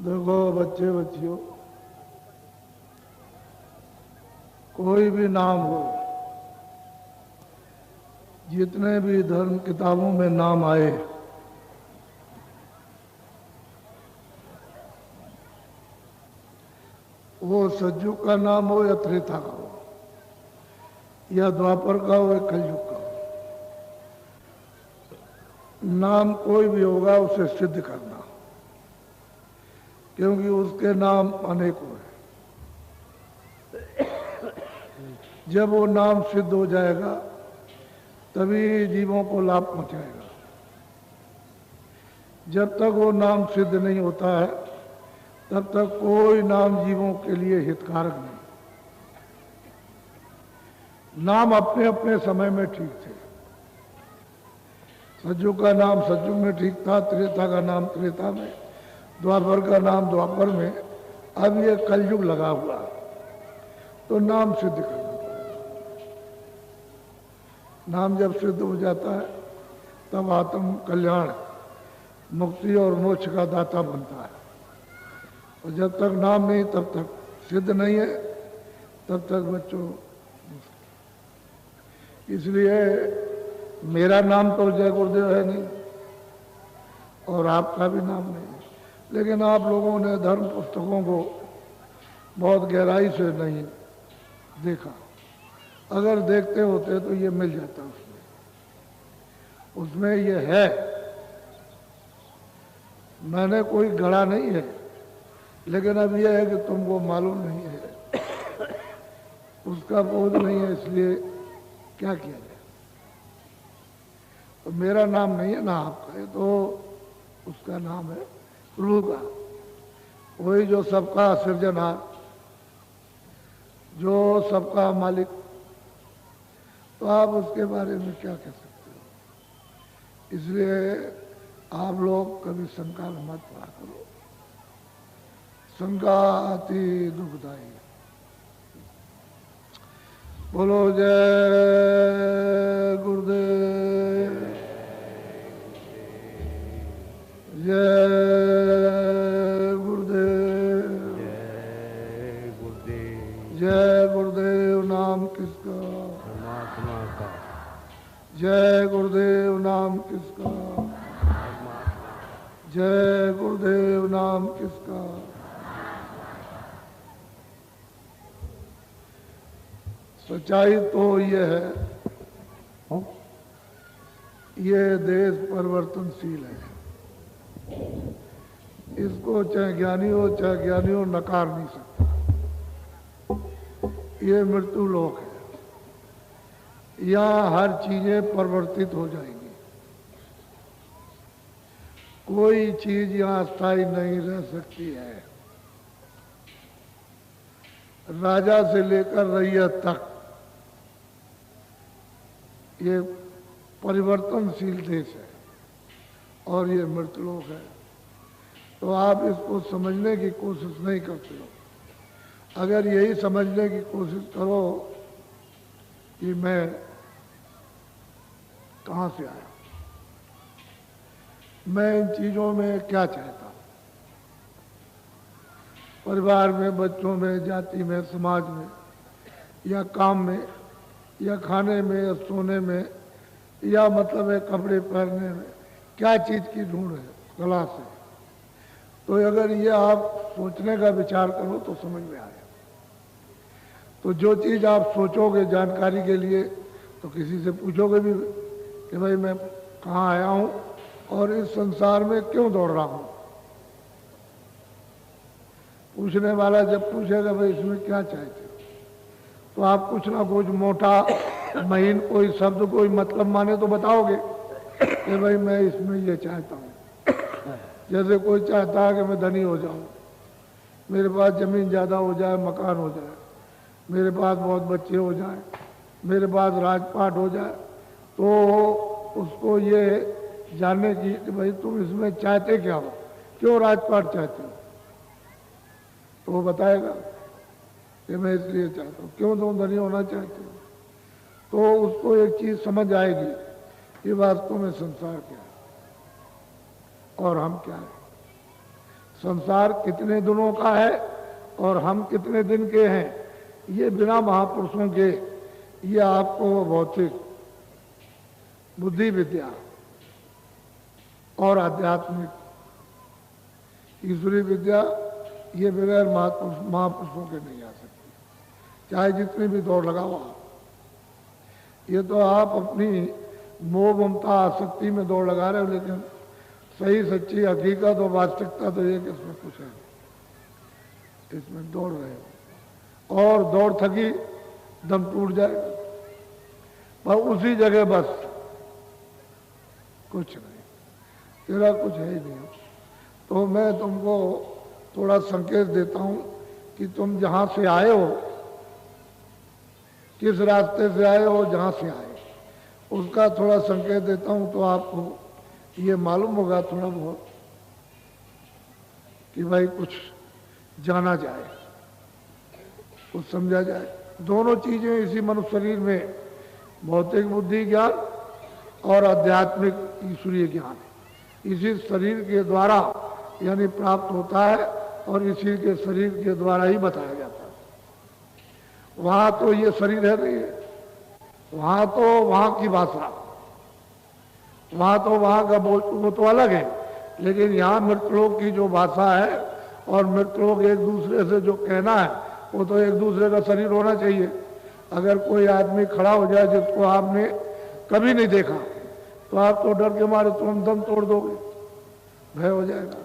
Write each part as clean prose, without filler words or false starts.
देखो बच्चे बच्चियों, कोई भी नाम हो, जितने भी धर्म किताबों में नाम आए, वो सतयुग का नाम हो या त्रेता का हो या द्वापर का हो या कलयुग का हो, नाम कोई भी होगा उसे सिद्ध करना, क्योंकि उसके नाम अनेकों हैं। जब वो नाम सिद्ध हो जाएगा तभी जीवों को लाभ पहुंचाएगा। जब तक वो नाम सिद्ध नहीं होता है तब तक कोई नाम जीवों के लिए हितकारक नहीं। नाम अपने अपने समय में ठीक थे। सतयुग का नाम सतयुग में ठीक था, त्रेता का नाम त्रेता में, द्वापर का नाम द्वापर में। अब ये कलयुग लगा हुआ, तो नाम सिद्ध करना पड़ेगा। नाम जब सिद्ध हो जाता है तब आत्म कल्याण, मुक्ति और मोक्ष का दाता बनता है। और जब तक नाम नहीं, तब तक सिद्ध नहीं है, तब तक बच्चों। इसलिए मेरा नाम तो जय गुरुदेव है नहीं और आपका भी नाम नहीं है, लेकिन आप लोगों ने धर्म पुस्तकों को बहुत गहराई से नहीं देखा। अगर देखते होते तो ये मिल जाता उसमें ये है। मैंने कोई गढ़ा नहीं है, लेकिन अब यह है कि तुमको मालूम नहीं है, उसका बोध नहीं है, इसलिए क्या किया जाए। तो मेरा नाम नहीं है ना आपका, ये तो उसका नाम है प्रभु का, वही जो सबका सृजनहार, जो सबका मालिक। तो आप उसके बारे में क्या कह सकते हो। इसलिए आप लोग कभी शंका में मत पड़ा करो, शंका अति दुखदायी। बोलो जय गुरुदेव, जय गुरुदेव, जय गुरुदेव। जय गुरुदेव नाम किसका, परमात्मा का। जय गुरुदेव नाम किसका, जय गुरुदेव नाम किसका। सच्चाई तो ये है, ये देश परिवर्तनशील है। इसको चाहे ज्ञानी हो चाहे ज्ञानी हो नकार नहीं सकता। ये मृत्यु लोक है, यहाँ हर चीजें परिवर्तित हो जाएंगी। कोई चीज यहाँ स्थायी नहीं रह सकती है। राजा से लेकर रैयत तक ये परिवर्तनशील देश है और ये मृतलोक है। तो आप इसको समझने की कोशिश नहीं करते हो। अगर यही समझने की कोशिश करो कि मैं कहाँ से आया, मैं इन चीज़ों में क्या चाहता हूँ, परिवार में, बच्चों में, जाति में, समाज में, या काम में, या खाने में, या सोने में, या मतलब है कपड़े पहनने में, क्या चीज़ की ढूंढ है कला से। तो अगर ये आप सोचने का विचार करो तो समझ में आए। तो जो चीज़ आप सोचोगे जानकारी के लिए, तो किसी से पूछोगे भी कि भाई मैं कहाँ आया हूँ और इस संसार में क्यों दौड़ रहा हूँ। पूछने वाला जब पूछेगा भाई इसमें क्या चाहते हो, तो आप कुछ ना कुछ मोटा महीन कोई शब्द, कोई मतलब माने तो बताओगे कि भाई मैं इसमें ये चाहता हूँ। जैसे कोई चाहता है कि मैं धनी हो जाऊँ, मेरे पास ज़मीन ज़्यादा हो जाए, मकान हो जाए, मेरे पास बहुत बच्चे हो जाए, मेरे पास राजपाट हो जाए, तो उसको ये जानने की कि भाई तुम इसमें चाहते क्या हो, क्यों राजपाट चाहते हो। तो वो बताएगा कि मैं इसलिए चाहता हूँ। क्यों तुम धनी होना चाहते हो, तो उसको एक चीज समझ आएगी कि वास्तव में संसार क्या है और हम क्या है। संसार कितने दिनों का है और हम कितने दिन के हैं, ये बिना महापुरुषों के ये आपको भौतिक बुद्धि विद्या और आध्यात्मिक ईश्वरीय विद्या ये बगैर महापुरुषों के नहीं आ सकती, चाहे जितनी भी दौड़ लगाओ आप। ये तो आप अपनी मोह ममता आसक्ति में दौड़ लगा रहे हो, लेकिन सही सच्ची हकीकत और वास्तविकता तो ये कि इसमें कुछ है, इसमें दौड़ रहे हो और दौड़ थकी दम टूट जाएगा, पर उसी जगह बस कुछ नहीं, तेरा कुछ है ही नहीं। तो मैं तुमको थोड़ा संकेत देता हूं कि तुम जहां से आए हो, किस रास्ते से आए हो, जहां से आए उसका थोड़ा संकेत देता हूं, तो आपको ये मालूम होगा थोड़ा बहुत कि भाई कुछ जाना जाए, कुछ समझा जाए। दोनों चीजें इसी मनुष्य शरीर में, भौतिक बुद्धि ज्ञान और आध्यात्मिक ईश्वरीय ज्ञान इसी शरीर के द्वारा यानी प्राप्त होता है और इसी के शरीर के द्वारा ही बताया जाता है। वहां तो ये शरीर है नहीं है, वहां तो वहां की भाषा, वहां तो वहां का वो तो अलग है, लेकिन यहाँ मृतलोक की जो भाषा है और मृतलोक एक दूसरे से जो कहना है वो तो एक दूसरे का शरीर होना चाहिए। अगर कोई आदमी खड़ा हो जाए जिसको आपने कभी नहीं देखा तो आप तो डर के मारे तुरंत दम तोड़ दोगे, भय हो जाएगा।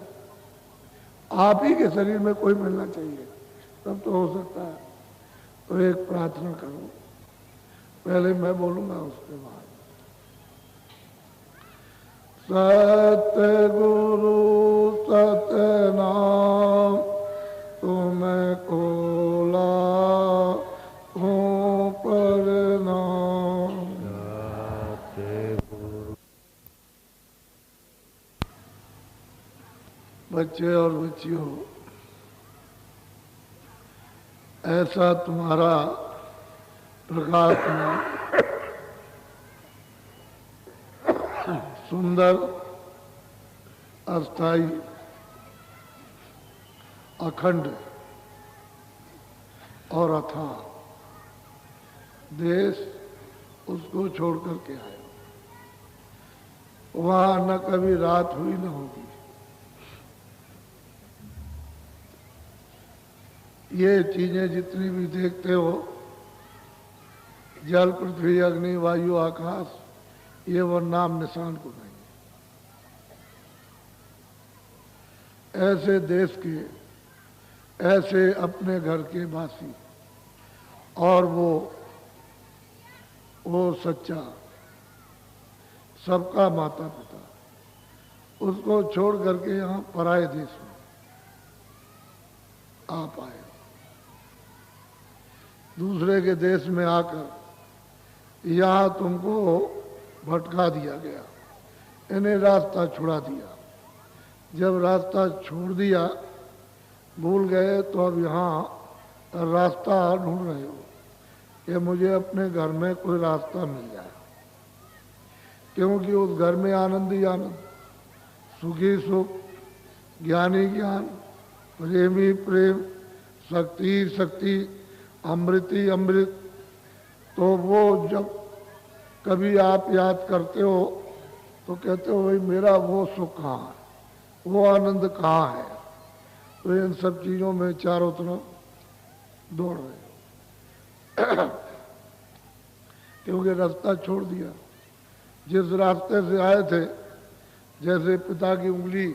आप ही के शरीर में कोई मिलना चाहिए तब तो हो सकता है। तो एक प्रार्थना करो, पहले मैं बोलूंगा उसके बाद। सतगुरु सतनाम तुम्हें कोला हूँ प्रणाम। बच्चे और बच्चियों, ऐसा तुम्हारा प्रकाश में सुंदर अस्थाई अखंड और अथाह देश उसको छोड़ करके आए। वहां न कभी रात हुई न होगी। ये चीजें जितनी भी देखते हो, जल पृथ्वी अग्नि वायु आकाश, ये वो नाम निशान को नहीं। ऐसे देश के, ऐसे अपने घर के वासी और वो सच्चा सबका माता पिता, उसको छोड़ करके यहाँ पराये देश में आप आए। दूसरे के देश में आकर यहाँ तुमको भटका दिया गया, इन्हें रास्ता छुड़ा दिया। जब रास्ता छोड़ दिया, भूल गए, तो अब यहाँ रास्ता ढूंढ रहे हो कि मुझे अपने घर में कोई रास्ता मिल जाए, क्योंकि उस घर में आनंद ही आनंद, सुखी सुख, ज्ञानी ज्ञान, प्रेमी प्रेम, शक्ति शक्ति, अमृति अमृत। तो वो जब कभी आप याद करते हो तो कहते हो भाई मेरा वो सुख कहाँ है, वो आनंद कहाँ है। तो इन सब चीजों में चारों तरफ दौड़ रहे हो क्योंकि रास्ता छोड़ दिया। जिस रास्ते से आए थे, जैसे पिता की उंगली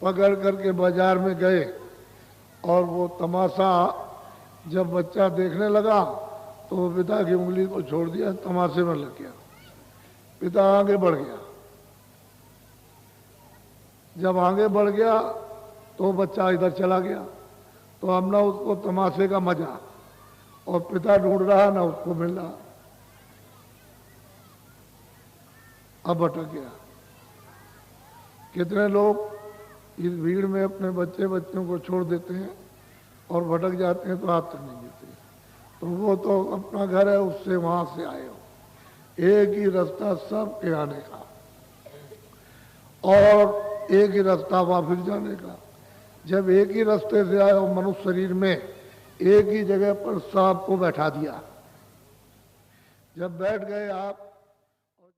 पकड़ करके बाजार में गए और वो तमाशा जब बच्चा देखने लगा तो वो पिता की उंगली को छोड़ दिया, तमाशे में लग गया, पिता आगे बढ़ गया। जब आगे बढ़ गया तो बच्चा इधर चला गया, तो अब ना उसको तमाशे का मजा और पिता ढूंढ रहा ना उसको मिल रहा, अब भटक गया। कितने लोग इस भीड़ में अपने बच्चों को छोड़ देते हैं और भटक जाते हैं तो हाथ तक नहीं देते। तो वो तो अपना घर है, उससे वहां से आए हो। एक ही रास्ता सबके आने का और एक ही रास्ता वापस जाने का। जब एक ही रास्ते से आए हो मनुष्य शरीर में, एक ही जगह पर सांप को बैठा दिया। जब बैठ गए आप